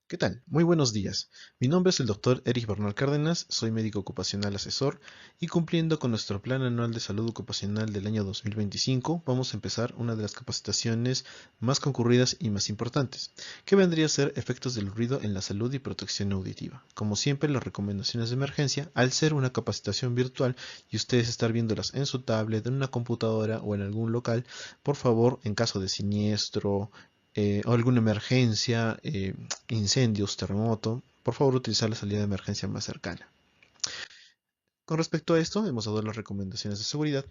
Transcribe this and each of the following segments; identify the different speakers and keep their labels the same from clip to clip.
Speaker 1: ¿Qué tal? Muy buenos días. Mi nombre es el doctor Erich Bernal Cárdenas, soy médico ocupacional asesor y cumpliendo con nuestro Plan Anual de Salud Ocupacional del año 2025, vamos a empezar una de las capacitaciones más concurridas y más importantes, que vendría a ser efectos del ruido en la salud y protección auditiva. Como siempre, las recomendaciones de emergencia, al ser una capacitación virtual y ustedes estar viéndolas en su tablet, en una computadora o en algún local, por favor, en caso de siniestro, o alguna emergencia, incendios, terremoto, por favor utilizar la salida de emergencia más cercana. Con respecto a esto, hemos dado las recomendaciones de seguridad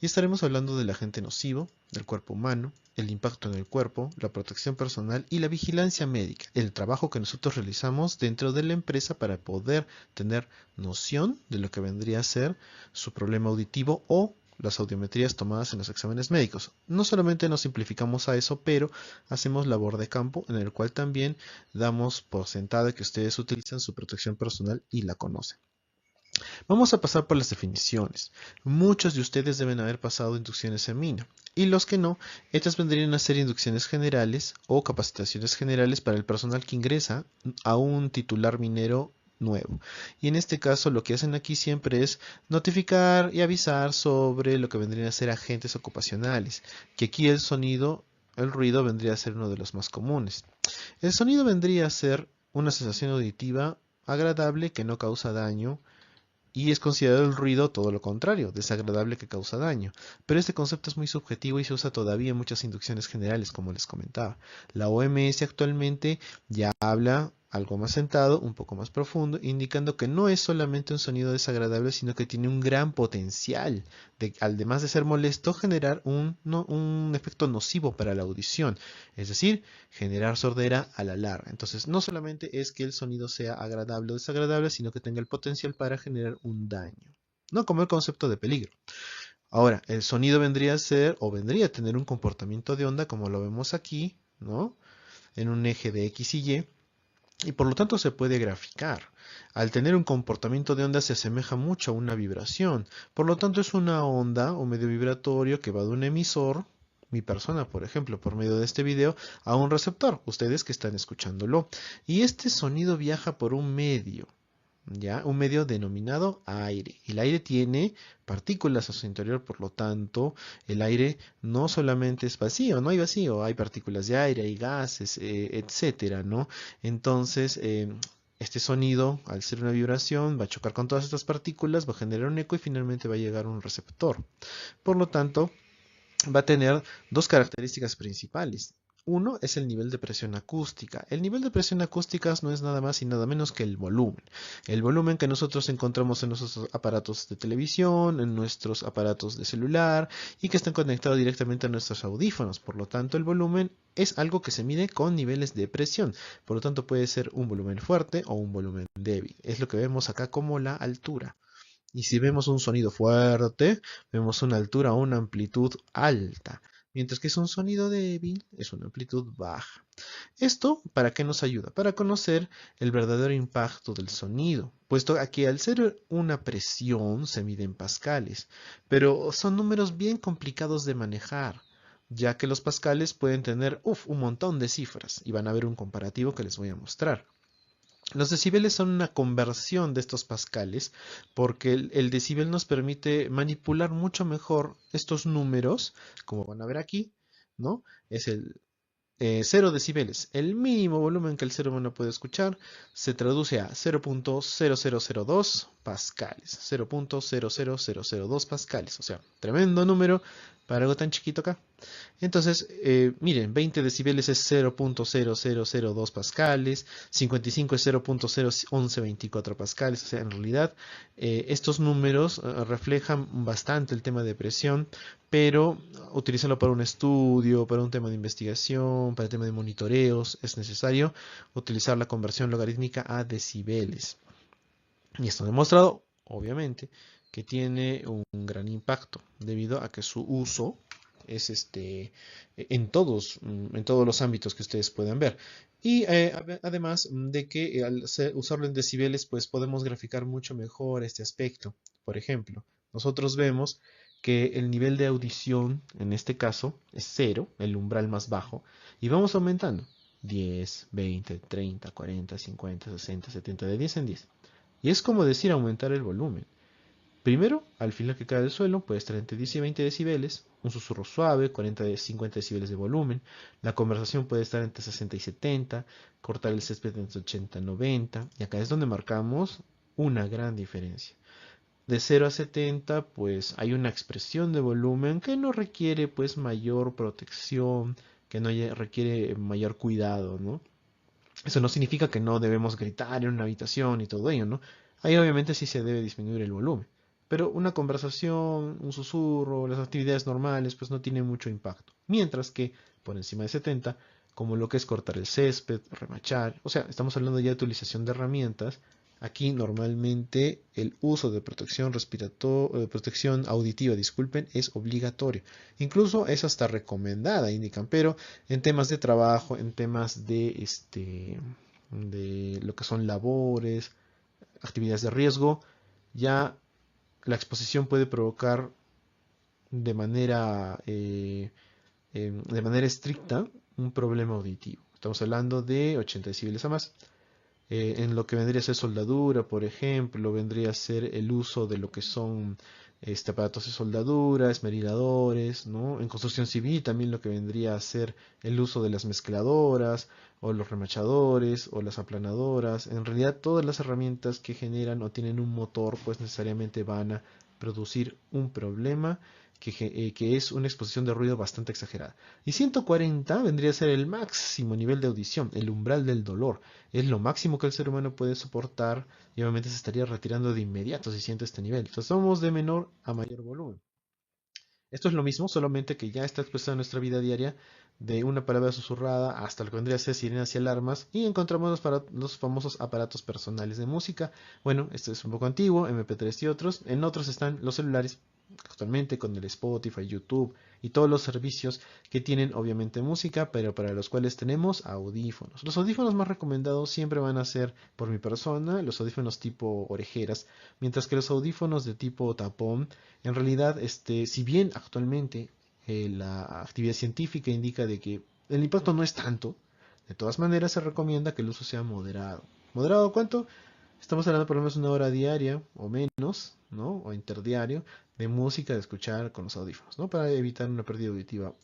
Speaker 1: y estaremos hablando del agente nocivo, del cuerpo humano, el impacto en el cuerpo, la protección personal y la vigilancia médica, el trabajo que nosotros realizamos dentro de la empresa para poder tener noción de lo que vendría a ser su problema auditivo o las audiometrías tomadas en los exámenes médicos. No solamente nos simplificamos a eso, pero hacemos labor de campo en el cual también damos por sentado que ustedes utilizan su protección personal y la conocen. Vamos a pasar por las definiciones. Muchos de ustedes deben haber pasado inducciones en mina. Y los que no, estas vendrían a ser inducciones generales o capacitaciones generales para el personal que ingresa a un titular minero nuevo. Y en este caso lo que hacen aquí siempre es notificar y avisar sobre lo que vendrían a ser agentes ocupacionales, que aquí el ruido vendría a ser uno de los más comunes. El sonido vendría a ser una sensación auditiva agradable que no causa daño y es considerado el ruido todo lo contrario, desagradable que causa daño. Pero este concepto es muy subjetivo y se usa todavía en muchas inducciones generales, como les comentaba. La OMS actualmente ya habla algo más sentado, un poco más profundo, indicando que no es solamente un sonido desagradable, sino que tiene un gran potencial de, además de ser molesto, generar un efecto nocivo para la audición, es decir, generar sordera a la larga. Entonces, no solamente es que el sonido sea agradable o desagradable, sino que tenga el potencial para generar un daño, no como el concepto de peligro. Ahora, el sonido vendría a ser o vendría a tener un comportamiento de onda como lo vemos aquí, ¿no? En un eje de X y por lo tanto se puede graficar. Al tener un comportamiento de onda se asemeja mucho a una vibración. Por lo tanto es una onda o medio vibratorio que va de un emisor, mi persona por ejemplo, por medio de este video, a un receptor, ustedes que están escuchándolo. Y este sonido viaja por un medio. ¿Ya? Un medio denominado aire. El aire tiene partículas a su interior, por lo tanto, el aire no solamente es vacío, no hay vacío, hay partículas de aire, hay gases, etcétera, ¿no? Entonces, este sonido, al ser una vibración, va a chocar con todas estas partículas, va a generar un eco y finalmente va a llegar a un receptor. Por lo tanto, va a tener dos características principales. Uno es el nivel de presión acústica. El nivel de presión acústica no es nada más y nada menos que el volumen. El volumen que nosotros encontramos en nuestros aparatos de televisión, en nuestros aparatos de celular y que están conectados directamente a nuestros audífonos. Por lo tanto, el volumen es algo que se mide con niveles de presión. Por lo tanto, puede ser un volumen fuerte o un volumen débil. Es lo que vemos acá como la altura. Y si vemos un sonido fuerte, vemos una altura o una amplitud alta. Mientras que es un sonido débil, es una amplitud baja. ¿Esto para qué nos ayuda? Para conocer el verdadero impacto del sonido, puesto que al ser una presión se mide en pascales, pero son números bien complicados de manejar, ya que los pascales pueden tener un montón de cifras y van a ver un comparativo que les voy a mostrar. Los decibeles son una conversión de estos pascales porque el decibel nos permite manipular mucho mejor estos números, como van a ver aquí, ¿no? Es el 0 decibeles. El mínimo volumen que el ser humano puede escuchar se traduce a 0.0002 pascales. 0.00002 pascales. O sea, tremendo número para algo tan chiquito acá. Entonces, miren, 20 decibeles es 0.0002 pascales, 55 es 0.01124 pascales, o sea, en realidad estos números reflejan bastante el tema de presión, pero utilízalo para un estudio, para un tema de investigación, para el tema de monitoreos, es necesario utilizar la conversión logarítmica a decibeles. Y esto ha demostrado, obviamente, que tiene un gran impacto debido a que su uso es en todos los ámbitos que ustedes puedan ver. Y además de que usarlo en decibeles, pues podemos graficar mucho mejor este aspecto. Por ejemplo, nosotros vemos que el nivel de audición, en este caso, es cero, el umbral más bajo, y vamos aumentando. 10, 20, 30, 40, 50, 60, 70, de 10 en 10. Y es como decir aumentar el volumen. Primero, al filo que cae del suelo puede estar entre 10 y 20 decibeles, un susurro suave, 40 a 50 decibeles de volumen, la conversación puede estar entre 60 y 70, cortar el césped entre 80 y 90, y acá es donde marcamos una gran diferencia. De 0 a 70, pues hay una expresión de volumen que no requiere pues mayor protección, que no requiere mayor cuidado, ¿no? Eso no significa que no debemos gritar en una habitación y todo ello, ¿no? Ahí obviamente sí se debe disminuir el volumen. Pero una conversación, un susurro, las actividades normales, pues no tienen mucho impacto. Mientras que por encima de 70, como lo que es cortar el césped, remachar, o sea, estamos hablando ya de utilización de herramientas. Aquí normalmente el uso de protección auditiva, disculpen, es obligatorio. Incluso es hasta recomendada, indican, pero en temas de trabajo, en temas de lo que son labores, actividades de riesgo, ya la exposición puede provocar de manera estricta un problema auditivo. Estamos hablando de 80 decibeles a más. En lo que vendría a ser soldadura, por ejemplo, vendría a ser el uso de lo que son aparatos de soldadura, esmeriladores, ¿no? En construcción civil también lo que vendría a ser el uso de las mezcladoras, o los remachadores, o las aplanadoras. En realidad todas las herramientas que generan o tienen un motor, pues necesariamente van a producir un problema que es una exposición de ruido bastante exagerada. Y 140 vendría a ser el máximo nivel de audición, el umbral del dolor. Es lo máximo que el ser humano puede soportar y obviamente se estaría retirando de inmediato si siente este nivel. Entonces somos de menor a mayor volumen. Esto es lo mismo, solamente que ya está expresado en nuestra vida diaria de una palabra susurrada hasta lo que vendría a ser sirenas y alarmas y encontramos los famosos aparatos personales de música. Bueno, este es un poco antiguo, MP3 y otros. En otros están los celulares actualmente con el Spotify, YouTube y todos los servicios que tienen obviamente música, pero para los cuales tenemos audífonos. Los audífonos más recomendados siempre van a ser por mi persona, los audífonos tipo orejeras, mientras que los audífonos de tipo tapón, en realidad, si bien actualmente la actividad científica indica de que el impacto no es tanto, de todas maneras se recomienda que el uso sea moderado. ¿Moderado cuánto? Estamos hablando por lo menos una hora diaria o menos, ¿no? O interdiario de música de escuchar con los audífonos, ¿no? Para evitar una pérdida auditiva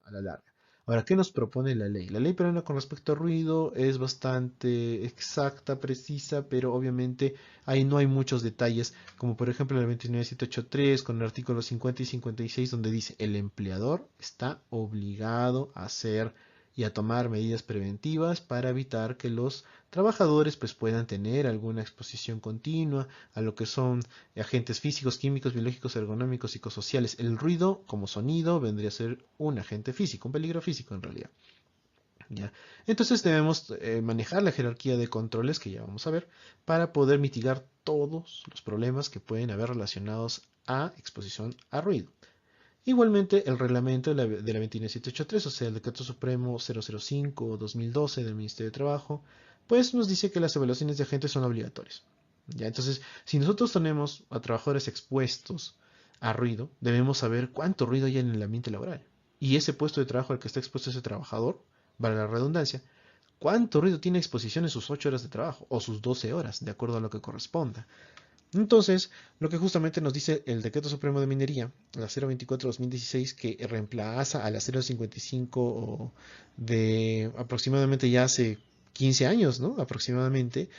Speaker 1: a la larga. Ahora, ¿qué nos propone la ley? La ley peruana con respecto al ruido es bastante exacta, precisa, pero obviamente ahí no hay muchos detalles, como por ejemplo la 29783 con el artículo 50 y 56 donde dice el empleador está obligado a hacer y a tomar medidas preventivas para evitar que los trabajadores pues puedan tener alguna exposición continua a lo que son agentes físicos, químicos, biológicos, ergonómicos, psicosociales. El ruido como sonido vendría a ser un agente físico, un peligro físico en realidad. ¿Ya? Entonces debemos manejar la jerarquía de controles que ya vamos a ver para poder mitigar todos los problemas que pueden haber relacionados a exposición a ruido. Igualmente, el reglamento de la 29783, o sea, el Decreto Supremo 005-2012 del Ministerio de Trabajo, pues nos dice que las evaluaciones de agentes son obligatorias. ¿Ya? Entonces, si nosotros tenemos a trabajadores expuestos a ruido, debemos saber cuánto ruido hay en el ambiente laboral. Y ese puesto de trabajo al que está expuesto ese trabajador, vale la redundancia, cuánto ruido tiene exposición en sus 8 horas de trabajo o sus 12 horas, de acuerdo a lo que corresponda. Entonces, lo que justamente nos dice el Decreto Supremo de Minería, la 024-2016, que reemplaza a la 055 de aproximadamente ya hace 15 años, ¿no? Aproximadamente,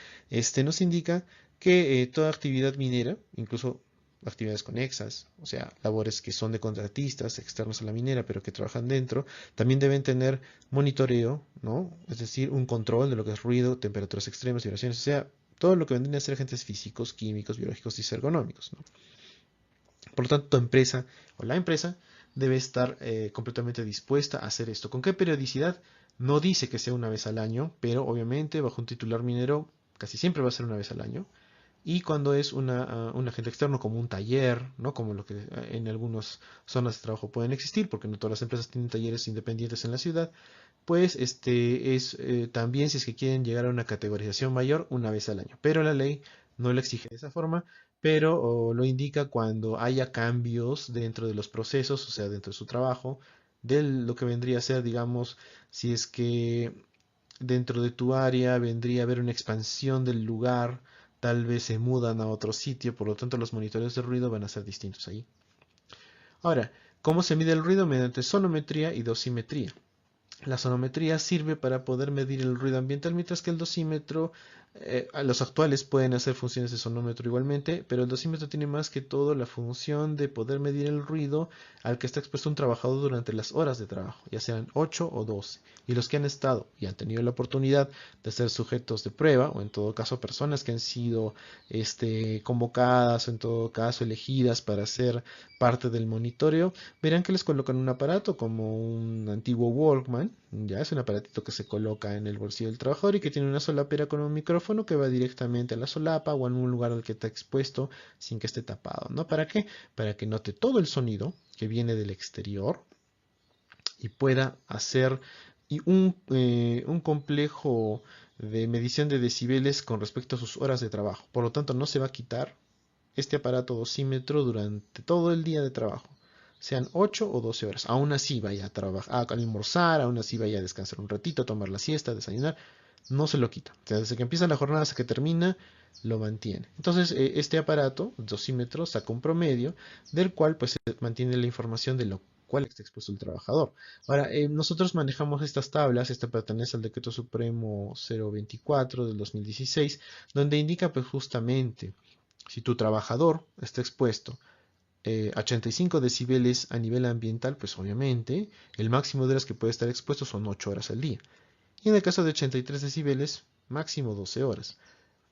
Speaker 1: nos indica que toda actividad minera, incluso actividades conexas, o sea, labores que son de contratistas externos a la minera, pero que trabajan dentro, también deben tener monitoreo, ¿no? Es decir, un control de lo que es ruido, temperaturas extremas, vibraciones, o sea, todo lo que vendrían a ser agentes físicos, químicos, biológicos y ergonómicos, ¿no? Por lo tanto, tu empresa o la empresa debe estar completamente dispuesta a hacer esto. ¿Con qué periodicidad? No dice que sea una vez al año, pero obviamente bajo un titular minero casi siempre va a ser una vez al año. Y cuando es un agente externo como un taller, ¿no? Como lo que en algunas zonas de trabajo pueden existir, porque no todas las empresas tienen talleres independientes en la ciudad, pues es también si es que quieren llegar a una categorización mayor una vez al año. Pero la ley no lo exige de esa forma, pero lo indica cuando haya cambios dentro de los procesos, o sea, dentro de su trabajo, de lo que vendría a ser, digamos, si es que dentro de tu área vendría a haber una expansión del lugar, tal vez se mudan a otro sitio, por lo tanto los monitores de ruido van a ser distintos ahí. Ahora, ¿cómo se mide el ruido? Mediante sonometría y dosimetría. La sonometría sirve para poder medir el ruido ambiental, mientras que el dosímetro, los actuales pueden hacer funciones de sonómetro igualmente, pero el dosímetro tiene más que todo la función de poder medir el ruido al que está expuesto un trabajador durante las horas de trabajo, ya sean 8 o 12. Y los que han estado y han tenido la oportunidad de ser sujetos de prueba, o en todo caso personas que han sido convocadas o en todo caso elegidas para ser parte del monitoreo, verán que les colocan un aparato como un antiguo Walkman, ya es un aparatito que se coloca en el bolsillo del trabajador y que tiene una solapera con un micrófono que va directamente a la solapa o en un lugar al que está expuesto sin que esté tapado, ¿no? ¿Para qué? Para que note todo el sonido que viene del exterior y pueda hacer un complejo de medición de decibeles con respecto a sus horas de trabajo. Por lo tanto, no se va a quitar este aparato dosímetro durante todo el día de trabajo, sean 8 o 12 horas. Aún así vaya a trabajar, a almorzar, aún así vaya a descansar un ratito, a tomar la siesta, a desayunar, no se lo quita. O sea, desde que empieza la jornada hasta que termina, lo mantiene. Entonces, este aparato, dosímetro, saca un promedio del cual pues se mantiene la información de lo cual está expuesto el trabajador. Ahora, nosotros manejamos estas tablas, esta pertenece al Decreto Supremo 024 del 2016, donde indica pues justamente si tu trabajador está expuesto a 85 decibeles a nivel ambiental, pues obviamente el máximo de horas que puede estar expuesto son 8 horas al día. Y en el caso de 83 decibeles, máximo 12 horas.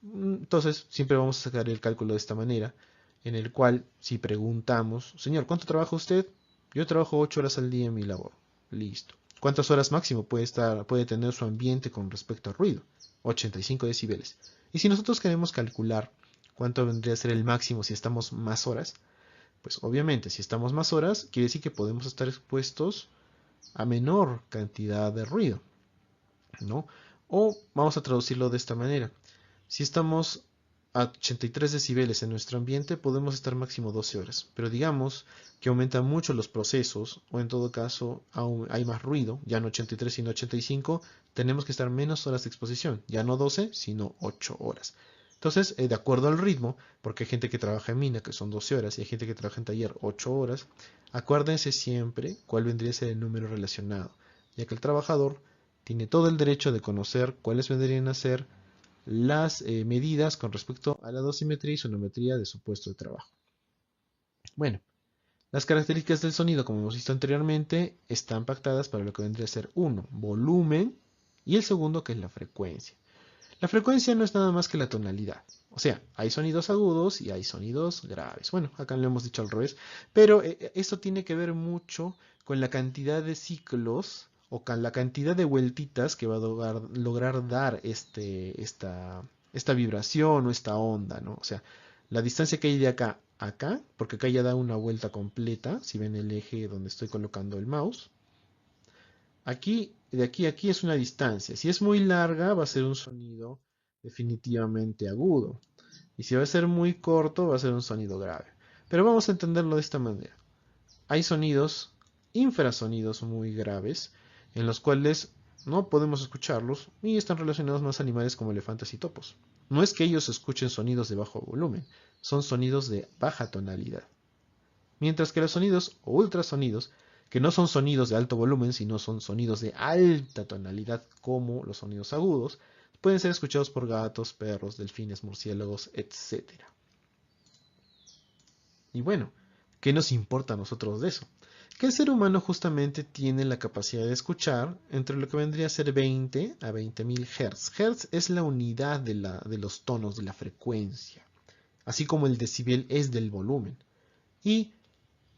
Speaker 1: Entonces, siempre vamos a sacar el cálculo de esta manera, en el cual si preguntamos, señor, ¿cuánto trabaja usted? Yo trabajo 8 horas al día en mi labor. Listo. ¿Cuántas horas máximo puede tener su ambiente con respecto al ruido? 85 decibeles. Y si nosotros queremos calcular cuánto vendría a ser el máximo si estamos más horas, pues obviamente si estamos más horas, quiere decir que podemos estar expuestos a menor cantidad de ruido, ¿no? O vamos a traducirlo de esta manera. Si estamos a 83 decibeles en nuestro ambiente, podemos estar máximo 12 horas. Pero digamos que aumentan mucho los procesos, o en todo caso hay más ruido, ya no 83 sino 85, tenemos que estar menos horas de exposición, ya no 12 sino 8 horas. Entonces, de acuerdo al ritmo, porque hay gente que trabaja en mina, que son 12 horas, y hay gente que trabaja en taller 8 horas, acuérdense siempre cuál vendría a ser el número relacionado, ya que el trabajador tiene todo el derecho de conocer cuáles vendrían a ser las medidas con respecto a la dosimetría y sonometría de su puesto de trabajo. Bueno, las características del sonido, como hemos visto anteriormente, están pactadas para lo que vendría a ser uno, volumen, y el segundo, que es la frecuencia. La frecuencia no es nada más que la tonalidad. O sea, hay sonidos agudos y hay sonidos graves. Bueno, acá lo hemos dicho al revés, pero esto tiene que ver mucho con la cantidad de ciclos o con la cantidad de vueltitas que va a lograr dar esta vibración o esta onda, ¿no? O sea, la distancia que hay de acá a acá, porque acá ya da una vuelta completa, si ven el eje donde estoy colocando el mouse. Aquí, de aquí a aquí es una distancia. Si es muy larga, va a ser un sonido definitivamente agudo. Y si va a ser muy corto, va a ser un sonido grave. Pero vamos a entenderlo de esta manera. Hay sonidos, infrasonidos muy graves, en los cuales no podemos escucharlos y están relacionados más a animales como elefantes y topos. No es que ellos escuchen sonidos de bajo volumen, son sonidos de baja tonalidad. Mientras que los sonidos o ultrasonidos, que no son sonidos de alto volumen, sino son sonidos de alta tonalidad, como los sonidos agudos, pueden ser escuchados por gatos, perros, delfines, murciélagos, etc. Y bueno, ¿qué nos importa a nosotros de eso? Que el ser humano justamente tiene la capacidad de escuchar entre lo que vendría a ser 20 a 20.000 Hz. Hertz es la unidad de los tonos, de la frecuencia, así como el decibel es del volumen. Y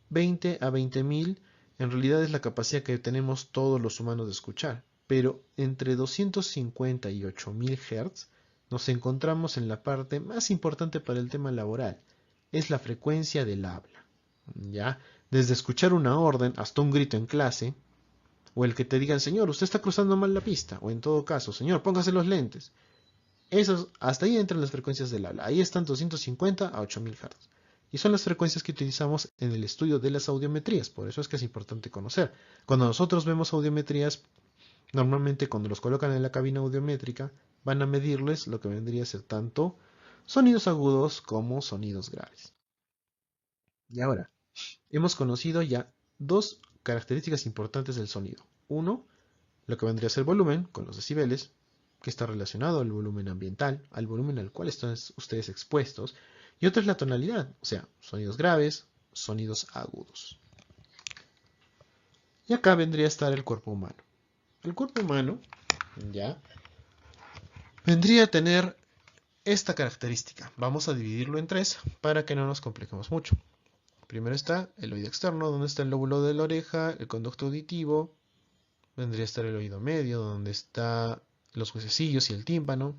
Speaker 1: 20 a 20.000 en realidad es la capacidad que tenemos todos los humanos de escuchar, pero entre 250 y 8.000 Hz nos encontramos en la parte más importante para el tema laboral, es la frecuencia del habla. ¿Ya? Desde escuchar una orden hasta un grito en clase, o el que te digan, señor, usted está cruzando mal la pista, o en todo caso, señor, póngase los lentes. Hasta ahí entran las frecuencias del habla. Ahí están 250 a 8000 Hz. Y son las frecuencias que utilizamos en el estudio de las audiometrías. Por eso es que es importante conocer. Cuando nosotros vemos audiometrías, Normalmente cuando los colocan en la cabina audiométrica van a medirles lo que vendría a ser tanto sonidos agudos como sonidos graves. Y ahora, hemos conocido ya dos características importantes del sonido. Uno, lo que vendría a ser volumen, con los decibeles, que está relacionado al volumen ambiental, al volumen al cual están ustedes expuestos. Y otro es la tonalidad, o sea, sonidos graves, sonidos agudos. Y acá vendría a estar el cuerpo humano. El cuerpo humano, ya, vendría a tener esta característica. Vamos a dividirlo en tres para que no nos compliquemos mucho. Primero está el oído externo, donde está el lóbulo de la oreja, el conducto auditivo. Vendría a estar el oído medio, donde está los huesecillos y el tímpano.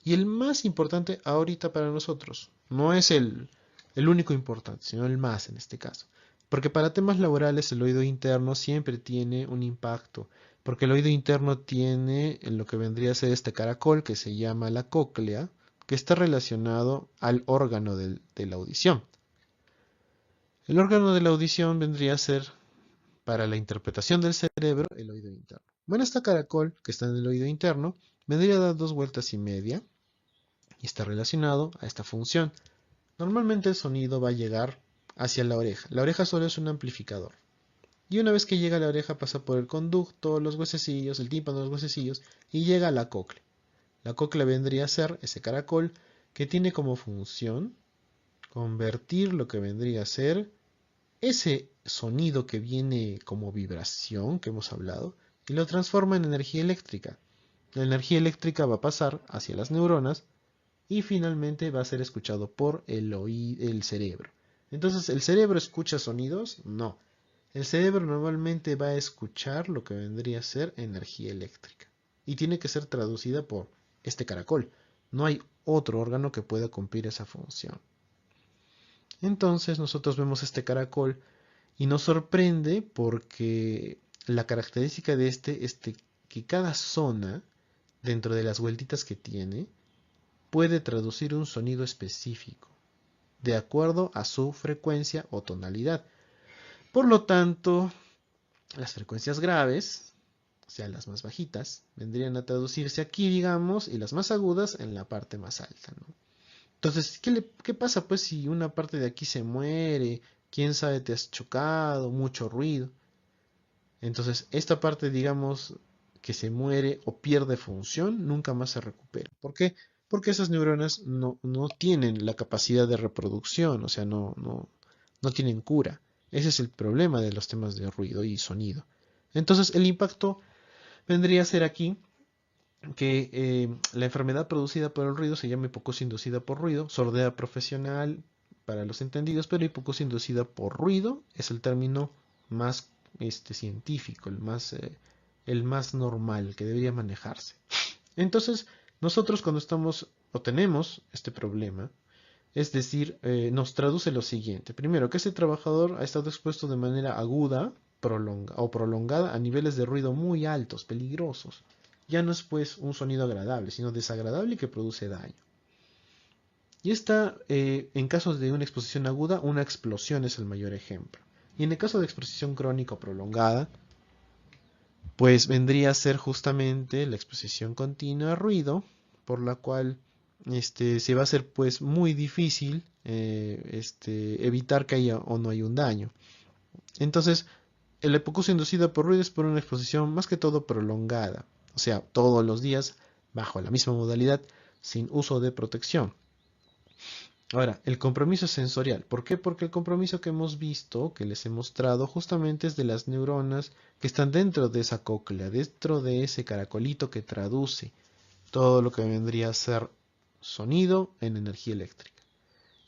Speaker 1: Y el más importante ahorita para nosotros, no es el único importante, sino el más en este caso. Porque para temas laborales el oído interno siempre tiene un impacto, porque el oído interno tiene lo que vendría a ser este caracol que se llama la cóclea, que está relacionado al órgano de la audición. El órgano de la audición vendría a ser, para la interpretación del cerebro, el oído interno. Bueno, este caracol que está en el oído interno vendría a dar 2,5 vueltas y está relacionado a esta función. Normalmente el sonido va a llegar hacia la oreja. La oreja solo es un amplificador. Y una vez que llega a la oreja pasa por el conducto, los huesecillos, el tímpano, los huesecillos y llega a la cóclea. La cóclea vendría a ser ese caracol que tiene como función convertir lo que vendría a ser ese sonido que viene como vibración que hemos hablado y lo transforma en energía eléctrica. La energía eléctrica va a pasar hacia las neuronas y finalmente va a ser escuchado por el cerebro. Entonces, ¿el cerebro escucha sonidos? No. El cerebro normalmente va a escuchar lo que vendría a ser energía eléctrica y tiene que ser traducida por este caracol. No hay otro órgano que pueda cumplir esa función. Entonces nosotros vemos este caracol y nos sorprende porque la característica de este es que cada zona, dentro de las vueltitas que tiene, puede traducir un sonido específico, de acuerdo a su frecuencia o tonalidad. Por lo tanto, las frecuencias graves, o sea, las más bajitas, vendrían a traducirse aquí, digamos, y las más agudas en la parte más alta, ¿no? Entonces, ¿qué pasa pues si una parte de aquí se muere? ¿Quién sabe te has chocado? Mucho ruido. Entonces, esta parte, digamos, que se muere o pierde función, nunca más se recupera. ¿Por qué? Porque esas neuronas no tienen la capacidad de reproducción, o sea, no tienen cura. Ese es el problema de los temas de ruido y sonido. Entonces, el impacto vendría a ser aquí que la enfermedad producida por el ruido se llama hipoacusia inducida por ruido, sordera profesional para los entendidos, pero hipoacusia inducida por ruido es el término más científico, el más normal que debería manejarse. Entonces, nosotros cuando estamos o tenemos este problema, es decir, nos traduce lo siguiente. Primero, que ese trabajador ha estado expuesto de manera aguda o prolongada a niveles de ruido muy altos, peligrosos. Ya no es pues un sonido agradable, sino desagradable y que produce daño. Y en casos de una exposición aguda, una explosión es el mayor ejemplo. Y en el caso de exposición crónica o prolongada, pues vendría a ser justamente la exposición continua a ruido, por la cual se va a hacer pues muy difícil evitar que haya o no haya un daño. Entonces, la hipoacusia inducida por ruido es por una exposición más que todo prolongada, o sea, todos los días bajo la misma modalidad, sin uso de protección. Ahora, el compromiso sensorial. ¿Por qué? Porque el compromiso que hemos visto, que les he mostrado, justamente es de las neuronas que están dentro de esa cóclea, dentro de ese caracolito que traduce todo lo que vendría a ser sonido en energía eléctrica.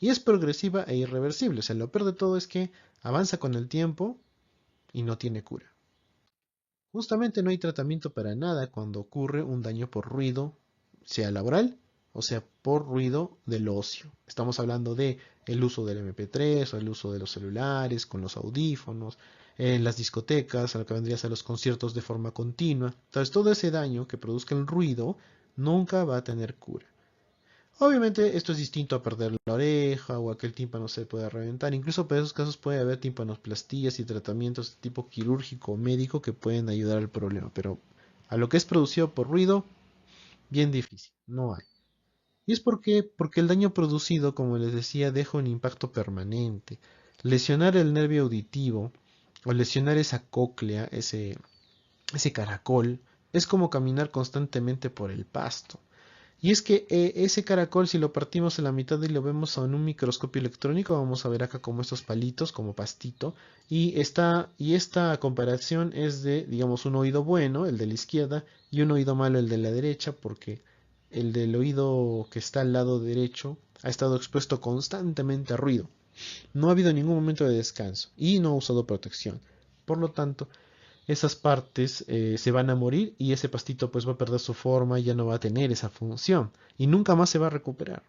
Speaker 1: Y es progresiva e irreversible. O sea, lo peor de todo es que avanza con el tiempo y no tiene cura. Justamente no hay tratamiento para nada cuando ocurre un daño por ruido, sea laboral o sea por ruido del ocio. Estamos hablando de el uso del MP3 o el uso de los celulares con los audífonos, en las discotecas, a lo que vendría a ser los conciertos de forma continua. Entonces todo ese daño que produzca el ruido nunca va a tener cura. Obviamente esto es distinto a perder la oreja o a que el tímpano se pueda reventar. Incluso para esos casos puede haber tímpanosplastías y tratamientos de tipo quirúrgico o médico que pueden ayudar al problema. Pero A lo que es producido por ruido, bien difícil, no hay. ¿Y es porque el daño producido, como les decía, deja un impacto permanente? Lesionar el nervio auditivo o lesionar esa cóclea, ese caracol, es como caminar constantemente por el pasto. Y es que ese caracol, si lo partimos en la mitad y lo vemos en un microscopio electrónico, vamos a ver acá como estos palitos, como pastito. Y esta comparación es de, digamos, un oído bueno, el de la izquierda, y un oído malo, el de la derecha, porque el del oído que está al lado derecho ha estado expuesto constantemente a ruido. No ha habido ningún momento de descanso y no ha usado protección. Por lo tanto, esas partes se van a morir y ese pastito pues va a perder su forma y ya no va a tener esa función y nunca más se va a recuperar.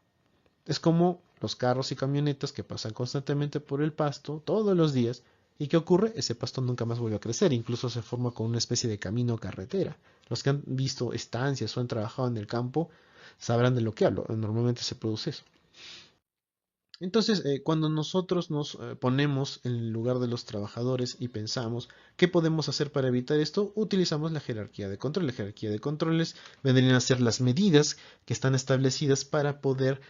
Speaker 1: Es como los carros y camionetas que pasan constantemente por el pasto todos los días y ¿qué ocurre? Ese pasto nunca más vuelve a crecer, incluso se forma con una especie de camino o carretera. Los que han visto estancias o han trabajado en el campo sabrán de lo que hablo, normalmente se produce eso. Entonces, cuando nosotros nos ponemos en el lugar de los trabajadores y pensamos qué podemos hacer para evitar esto, utilizamos la jerarquía de control. La jerarquía de controles vendrían a ser las medidas que están establecidas para poder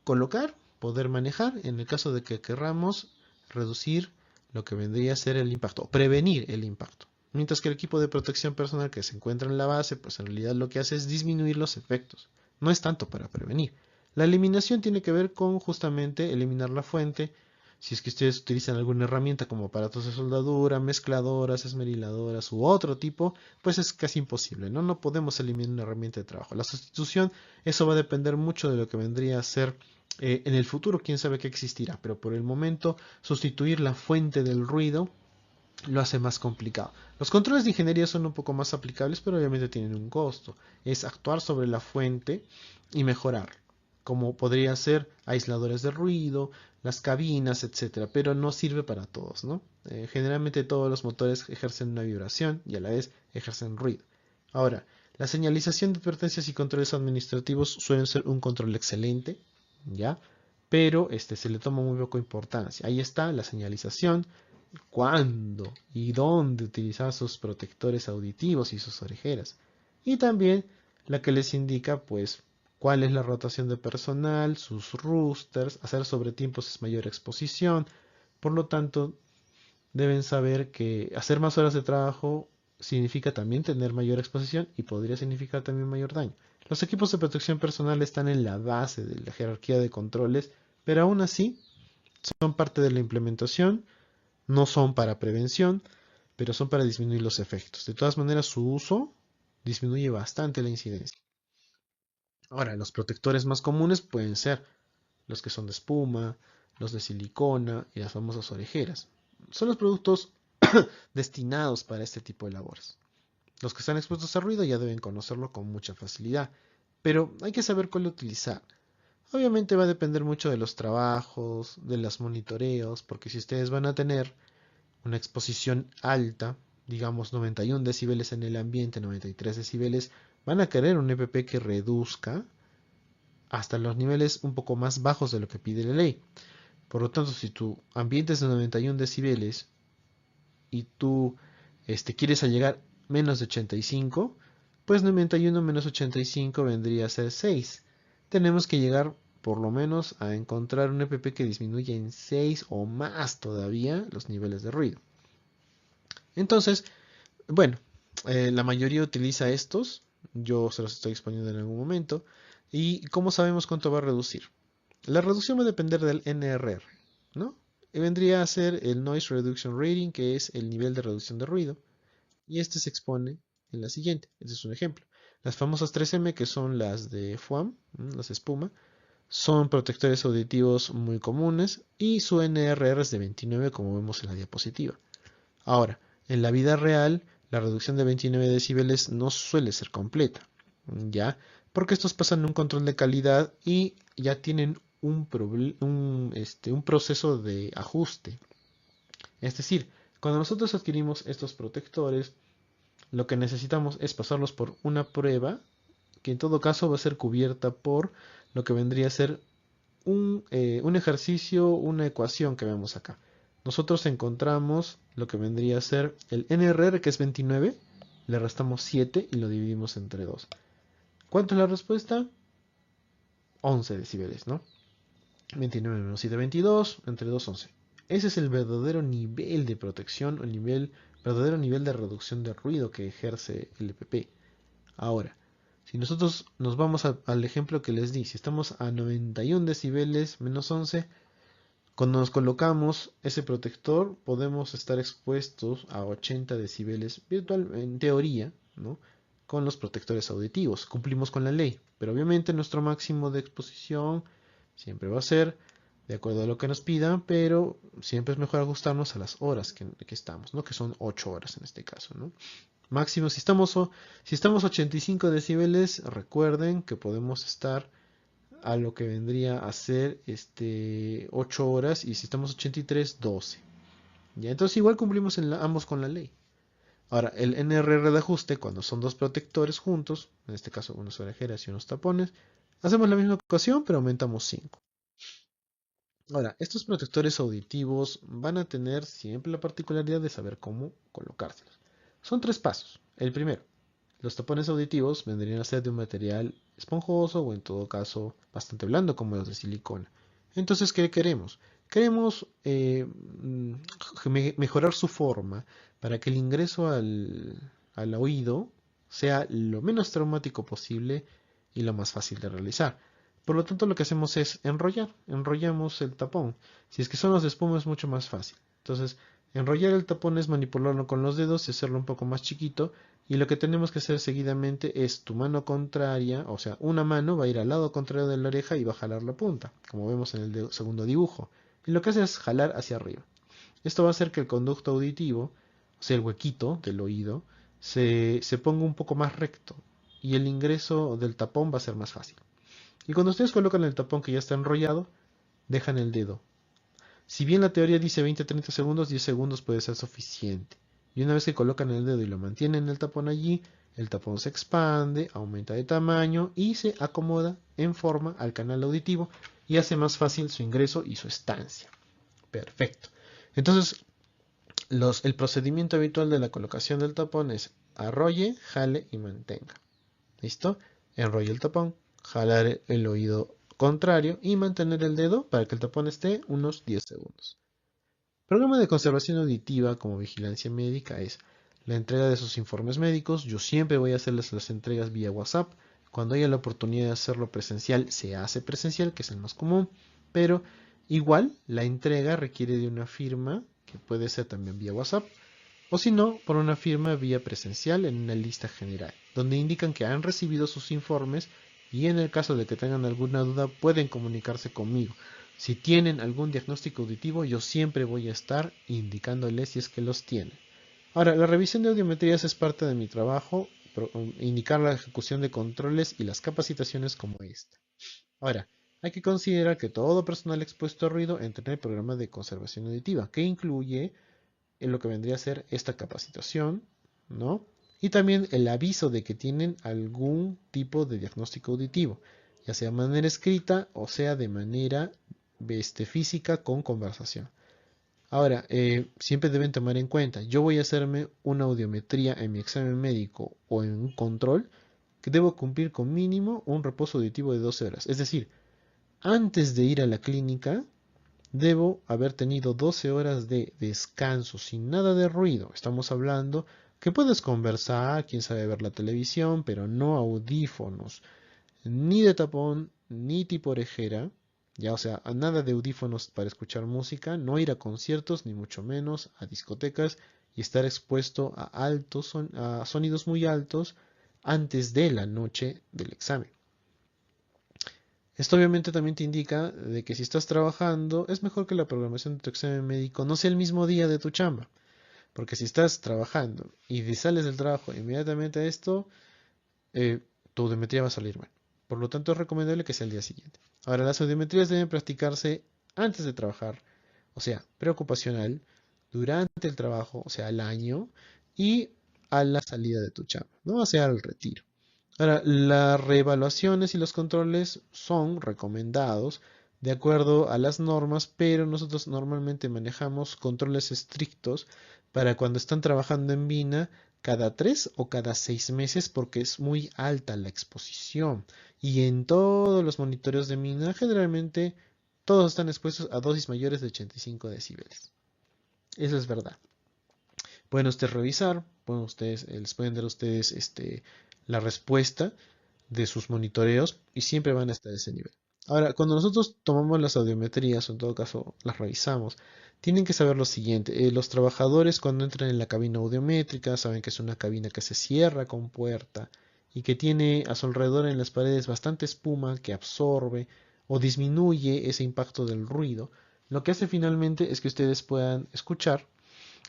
Speaker 1: colocar, poder manejar, en el caso de que querramos reducir lo que vendría a ser el impacto, o prevenir el impacto. Mientras que el equipo de protección personal que se encuentra en la base, pues en realidad lo que hace es disminuir los efectos. No es tanto para prevenir. La eliminación tiene que ver con justamente eliminar la fuente. Si es que ustedes utilizan alguna herramienta como aparatos de soldadura, mezcladoras, esmeriladoras u otro tipo, pues es casi imposible, ¿no? No podemos eliminar una herramienta de trabajo. La sustitución, eso va a depender mucho de lo que vendría a ser en el futuro, quién sabe qué existirá, pero por el momento sustituir la fuente del ruido lo hace más complicado. Los controles de ingeniería son un poco más aplicables, pero obviamente tienen un costo. Es actuar sobre la fuente y mejorar, como podría ser aisladores de ruido, las cabinas, etcétera, pero no sirve para todos, ¿no? Generalmente todos los motores ejercen una vibración y a la vez ejercen ruido. Ahora, la señalización de advertencias y controles administrativos suelen ser un control excelente, ¿ya? Pero se le toma muy poco importancia. Ahí está la señalización, cuándo y dónde utilizar sus protectores auditivos y sus orejeras. Y también la que les indica, pues, cuál es la rotación de personal, sus roosters, hacer sobre tiempos es mayor exposición. Por lo tanto, deben saber que hacer más horas de trabajo significa también tener mayor exposición y podría significar también mayor daño. Los equipos de protección personal están en la base de la jerarquía de controles, pero aún así son parte de la implementación, no son para prevención, pero son para disminuir los efectos. De todas maneras, su uso disminuye bastante la incidencia. Ahora, los protectores más comunes pueden ser los que son de espuma, los de silicona y las famosas orejeras. Son los productos destinados para este tipo de labores. Los que están expuestos a ruido ya deben conocerlo con mucha facilidad, pero hay que saber cuál utilizar. Obviamente va a depender mucho de los trabajos, de los monitoreos, porque si ustedes van a tener una exposición alta, digamos 91 decibeles en el ambiente, 93 decibeles, van a querer un EPP que reduzca hasta los niveles un poco más bajos de lo que pide la ley. Por lo tanto, si tu ambiente es de 91 decibeles y tú quieres llegar menos de 85, pues 91 menos 85 vendría a ser 6. Tenemos que llegar por lo menos a encontrar un EPP que disminuya en 6 o más todavía los niveles de ruido. Entonces, bueno, la mayoría utiliza estos, yo se los estoy exponiendo en algún momento. ¿Y cómo sabemos cuánto va a reducir? La reducción va a depender del NRR, ¿no? Y vendría a ser el Noise Reduction Rating, que es el nivel de reducción de ruido. Y este se expone en la siguiente. Este es un ejemplo. Las famosas 3M, que son las de FUAM, las espuma, son protectores auditivos muy comunes y su NRR es de 29, como vemos en la diapositiva. Ahora, en la vida real, la reducción de 29 decibeles no suele ser completa, ¿ya? Porque estos pasan un control de calidad y ya tienen un proceso de ajuste. Es decir, cuando nosotros adquirimos estos protectores, lo que necesitamos es pasarlos por una prueba que en todo caso va a ser cubierta por lo que vendría a ser un ejercicio, una ecuación que vemos acá. Nosotros encontramos lo que vendría a ser el NRR, que es 29, le restamos 7 y lo dividimos entre 2. ¿Cuánto es la respuesta? 11 decibeles, ¿no? 29 menos 7, 22, entre 2, 11. Ese es el verdadero nivel de protección, verdadero nivel de reducción de ruido que ejerce el EPP. Ahora, si nosotros nos vamos al ejemplo que les di, si estamos a 91 decibeles menos 11, cuando nos colocamos ese protector podemos estar expuestos a 80 decibeles virtual, en teoría, ¿no? Con los protectores auditivos. Cumplimos con la ley, pero obviamente nuestro máximo de exposición siempre va a ser de acuerdo a lo que nos pidan, pero siempre es mejor ajustarnos a las horas que estamos, ¿no? Que son 8 horas en este caso, ¿no? Máximo, si estamos 85 decibeles, recuerden que podemos estar a lo que vendría a ser 8 horas, y si estamos 83, 12. ¿Ya? Entonces igual cumplimos ambos con la ley. Ahora, el NRR de ajuste, cuando son dos protectores juntos, en este caso unas orejeras y unos tapones, hacemos la misma ecuación, pero aumentamos 5. Ahora, estos protectores auditivos van a tener siempre la particularidad de saber cómo colocárselos. Son 3 pasos. El primero, los tapones auditivos vendrían a ser de un material esponjoso o en todo caso bastante blando como los de silicona. Entonces, ¿qué queremos? Queremos mejorar su forma para que el ingreso al oído sea lo menos traumático posible y lo más fácil de realizar. Por lo tanto, lo que hacemos es enrollamos el tapón. Si es que son los de espuma es mucho más fácil. Entonces, enrollar el tapón es manipularlo con los dedos y hacerlo un poco más chiquito. Y lo que tenemos que hacer seguidamente es tu mano contraria, o sea, una mano va a ir al lado contrario de la oreja y va a jalar la punta, como vemos en el segundo dibujo. Y lo que hace es jalar hacia arriba. Esto va a hacer que el conducto auditivo, o sea, el huequito del oído, se ponga un poco más recto y el ingreso del tapón va a ser más fácil. Y cuando ustedes colocan el tapón que ya está enrollado, dejan el dedo. Si bien la teoría dice 20-30 segundos, 10 segundos puede ser suficiente. Y una vez que colocan el dedo y lo mantienen el tapón allí, el tapón se expande, aumenta de tamaño y se acomoda en forma al canal auditivo y hace más fácil su ingreso y su estancia. Perfecto. Entonces, el procedimiento habitual de la colocación del tapón es arrolle, jale y mantenga. ¿Listo? Enrolle el tapón, jalar el oído contrario y mantener el dedo para que el tapón esté unos 10 segundos. Programa de conservación auditiva como vigilancia médica es la entrega de sus informes médicos. Yo siempre voy a hacerles las entregas vía WhatsApp. Cuando haya la oportunidad de hacerlo presencial, se hace presencial, que es el más común, pero igual la entrega requiere de una firma, que puede ser también vía WhatsApp, o si no, por una firma vía presencial en una lista general, donde indican que han recibido sus informes y en el caso de que tengan alguna duda pueden comunicarse conmigo. Si tienen algún diagnóstico auditivo, yo siempre voy a estar indicándoles si es que los tienen. Ahora, la revisión de audiometrías es parte de mi trabajo, indicar la ejecución de controles y las capacitaciones como esta. Ahora, hay que considerar que todo personal expuesto a ruido entra en el programa de conservación auditiva, que incluye en lo que vendría a ser esta capacitación, ¿no? Y también el aviso de que tienen algún tipo de diagnóstico auditivo, ya sea de manera escrita o sea de manera física con conversación. Ahora, siempre deben tomar en cuenta, yo voy a hacerme una audiometría en mi examen médico o en un control que debo cumplir con mínimo un reposo auditivo de 12 horas. Es decir, antes de ir a la clínica, debo haber tenido 12 horas de descanso, sin nada de ruido. Estamos hablando que puedes conversar, quién sabe ver la televisión, pero no audífonos, ni de tapón, ni tipo orejera. Ya, o sea, nada de audífonos para escuchar música, no ir a conciertos, ni mucho menos a discotecas y estar expuesto a sonidos muy altos antes de la noche del examen. Esto obviamente también te indica de que si estás trabajando, es mejor que la programación de tu examen médico no sea el mismo día de tu chamba. Porque si estás trabajando y sales del trabajo inmediatamente a esto, tu audiometría va a salir mal. Por lo tanto, es recomendable que sea el día siguiente. Ahora, las audiometrías deben practicarse antes de trabajar, o sea, preocupacional, durante el trabajo, o sea, al año, y a la salida de tu chamba, ¿no? O sea, al retiro. Ahora, las reevaluaciones y los controles son recomendados de acuerdo a las normas, pero nosotros normalmente manejamos controles estrictos para cuando están trabajando en Vina cada 3 o cada 6 meses porque es muy alta la exposición. Y en todos los monitoreos de mina, generalmente todos están expuestos a dosis mayores de 85 decibeles. Eso es verdad. Pueden ustedes revisar, les pueden dar a ustedes la respuesta de sus monitoreos y siempre van a estar a ese nivel. Ahora, cuando nosotros tomamos las audiometrías, o en todo caso las revisamos, tienen que saber lo siguiente. Los trabajadores cuando entran en la cabina audiométrica saben que es una cabina que se cierra con puerta y que tiene a su alrededor en las paredes bastante espuma que absorbe o disminuye ese impacto del ruido. Lo que hace finalmente es que ustedes puedan escuchar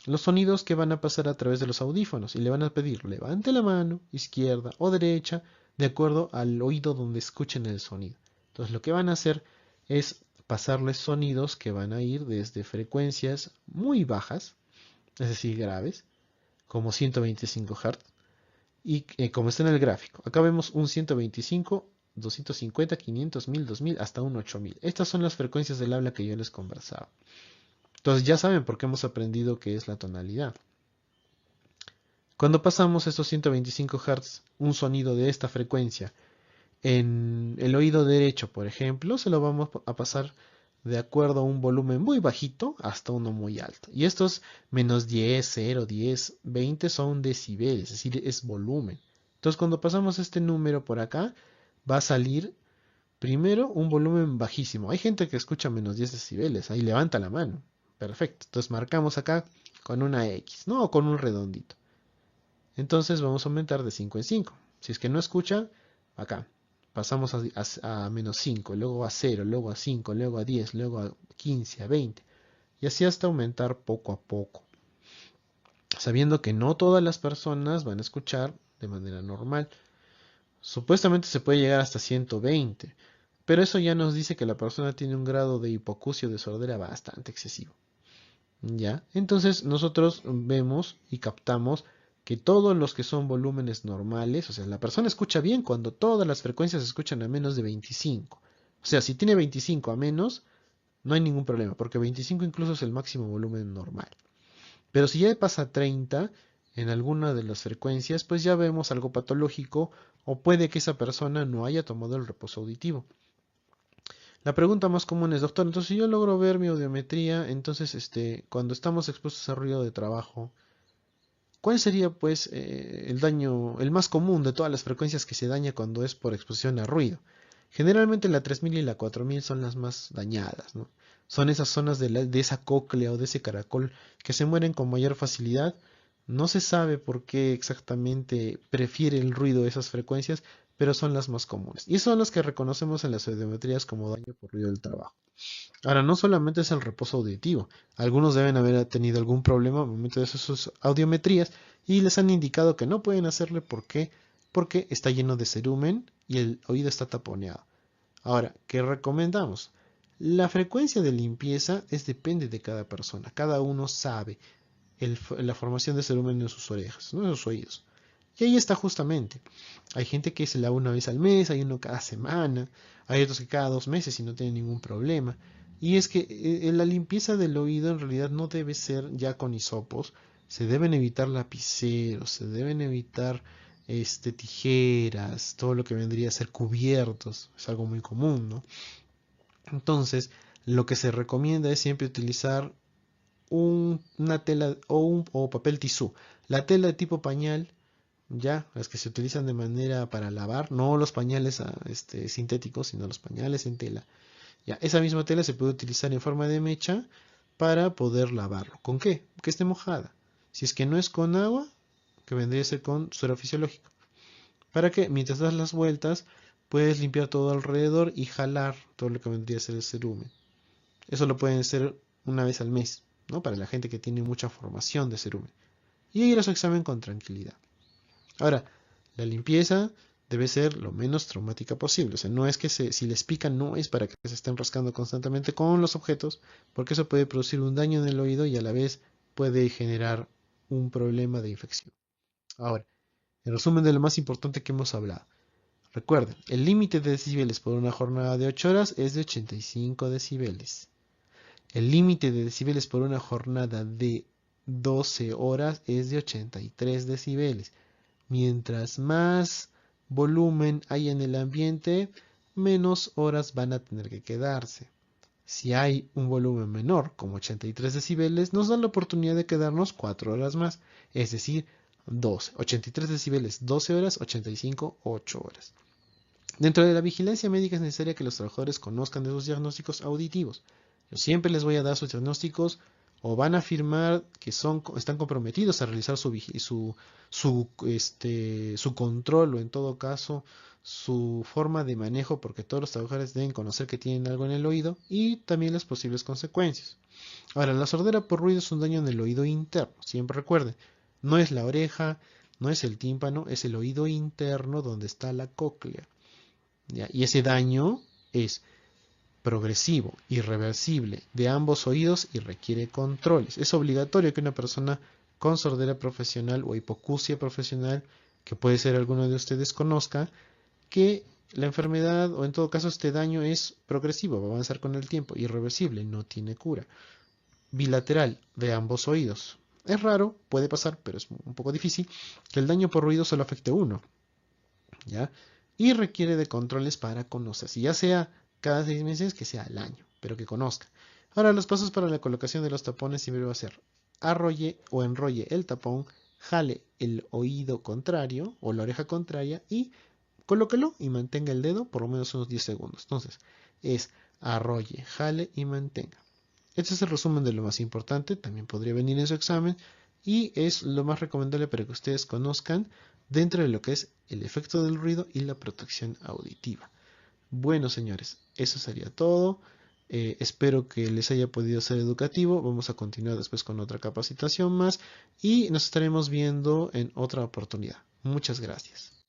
Speaker 1: los sonidos que van a pasar a través de los audífonos y le van a pedir levante la mano izquierda o derecha de acuerdo al oído donde escuchen el sonido. Entonces lo que van a hacer es pasarles sonidos que van a ir desde frecuencias muy bajas, es decir, graves, como 125 Hz, y como está en el gráfico. Acá vemos un 125, 250, 500, 1000, 2000, hasta un 8000. Estas son las frecuencias del habla que yo les conversaba. Entonces ya saben por qué hemos aprendido qué es la tonalidad. Cuando pasamos estos 125 Hz, un sonido de esta frecuencia, en el oído derecho, por ejemplo, se lo vamos a pasar de acuerdo a un volumen muy bajito hasta uno muy alto. Y estos menos 10, 0, 10, 20 son decibeles, es decir, es volumen. Entonces cuando pasamos este número por acá, va a salir primero un volumen bajísimo. Hay gente que escucha menos 10 decibeles, ahí levanta la mano. Perfecto. Entonces marcamos acá con una X, ¿no? O con un redondito. Entonces vamos a aumentar de 5 en 5. Si es que no escucha, acá. Pasamos a menos 5, luego a 0, luego a 5, luego a 10, luego a 15, a 20. Y así hasta aumentar poco a poco. Sabiendo que no todas las personas van a escuchar de manera normal. Supuestamente se puede llegar hasta 120. Pero eso ya nos dice que la persona tiene un grado de hipoacusia o de sordera bastante excesivo. ¿Ya? Entonces nosotros vemos y captamos que todos los que son volúmenes normales, o sea, la persona escucha bien cuando todas las frecuencias se escuchan a menos de 25. O sea, si tiene 25 a menos, no hay ningún problema, porque 25 incluso es el máximo volumen normal. Pero si ya pasa a 30 en alguna de las frecuencias, pues ya vemos algo patológico o puede que esa persona no haya tomado el reposo auditivo. La pregunta más común es, doctor, entonces si yo logro ver mi audiometría, entonces cuando estamos expuestos a ruido de trabajo, ¿cuál sería pues el daño, el más común de todas las frecuencias que se daña cuando es por exposición a ruido? Generalmente la 3000 y la 4000 son las más dañadas, ¿no? Son esas zonas de esa cóclea o de ese caracol que se mueren con mayor facilidad. No se sabe por qué exactamente prefiere el ruido de esas frecuencias, pero son las más comunes. Y son las que reconocemos en las audiometrías como daño por ruido del trabajo. Ahora, no solamente es el reposo auditivo. Algunos deben haber tenido algún problema al momento de sus audiometrías y les han indicado que no pueden hacerle. ¿Por qué? Porque está lleno de cerumen y el oído está taponeado. Ahora, ¿qué recomendamos? La frecuencia de limpieza depende de cada persona. Cada uno sabe la formación de cerumen en sus orejas, no en sus oídos. Y ahí está justamente. Hay gente que se lava una vez al mes, hay uno cada semana, hay otros que cada 2 meses y no tienen ningún problema. Y es que la limpieza del oído en realidad no debe ser ya con hisopos, se deben evitar lapiceros, se deben evitar tijeras, todo lo que vendría a ser cubiertos, es algo muy común, ¿no? Entonces, lo que se recomienda es siempre utilizar una tela o papel tisú. La tela de tipo pañal, ya, las que se utilizan de manera para lavar, no los pañales sintéticos, sino los pañales en tela. Ya, esa misma tela se puede utilizar en forma de mecha para poder lavarlo. ¿Con qué? Que esté mojada. Si es que no es con agua, que vendría a ser con suero fisiológico. Para que mientras das las vueltas, puedes limpiar todo alrededor y jalar todo lo que vendría a ser el cerumen. Eso lo pueden hacer una vez al mes, ¿no? Para la gente que tiene mucha formación de cerumen. Y ir a su examen con tranquilidad. Ahora, la limpieza debe ser lo menos traumática posible. O sea, no es que si les pican, no es para que se estén rascando constantemente con los objetos, porque eso puede producir un daño en el oído y a la vez puede generar un problema de infección. Ahora, en resumen de lo más importante que hemos hablado. Recuerden, el límite de decibeles por una jornada de 8 horas es de 85 decibeles. El límite de decibeles por una jornada de 12 horas es de 83 decibeles. Mientras más volumen hay en el ambiente, menos horas van a tener que quedarse. Si hay un volumen menor, como 83 decibeles, nos da la oportunidad de quedarnos 4 horas más, es decir, 12. 83 decibeles, 12 horas, 85, 8 horas. Dentro de la vigilancia médica es necesario que los trabajadores conozcan de sus diagnósticos auditivos. Yo siempre les voy a dar sus diagnósticos o van a afirmar que están comprometidos a realizar su control o en todo caso su forma de manejo, porque todos los trabajadores deben conocer que tienen algo en el oído y también las posibles consecuencias. Ahora, la sordera por ruido es un daño en el oído interno. Siempre recuerden, no es la oreja, no es el tímpano, es el oído interno donde está la cóclea. ¿Ya? Y ese daño es progresivo, irreversible, de ambos oídos y requiere controles. Es obligatorio que una persona con sordera profesional o hipoacusia profesional, que puede ser alguno de ustedes, conozca que la enfermedad o en todo caso este daño es progresivo, va a avanzar con el tiempo, irreversible, no tiene cura. Bilateral, de ambos oídos. Es raro, puede pasar, pero es un poco difícil, que el daño por ruido solo afecte uno, ¿ya? Y requiere de controles para conocer, si ya sea cada 6 meses, que sea al año, pero que conozca. Ahora, los pasos para la colocación de los tapones siempre va a ser: arrolle o enrolle el tapón, jale el oído contrario o la oreja contraria y colóquelo y mantenga el dedo por lo menos unos 10 segundos. Entonces, es arrolle, jale y mantenga. Este es el resumen de lo más importante, también podría venir en su examen y es lo más recomendable para que ustedes conozcan dentro de lo que es el efecto del ruido y la protección auditiva. Bueno, señores, eso sería todo. Espero que les haya podido ser educativo. Vamos a continuar después con otra capacitación más y nos estaremos viendo en otra oportunidad. Muchas gracias.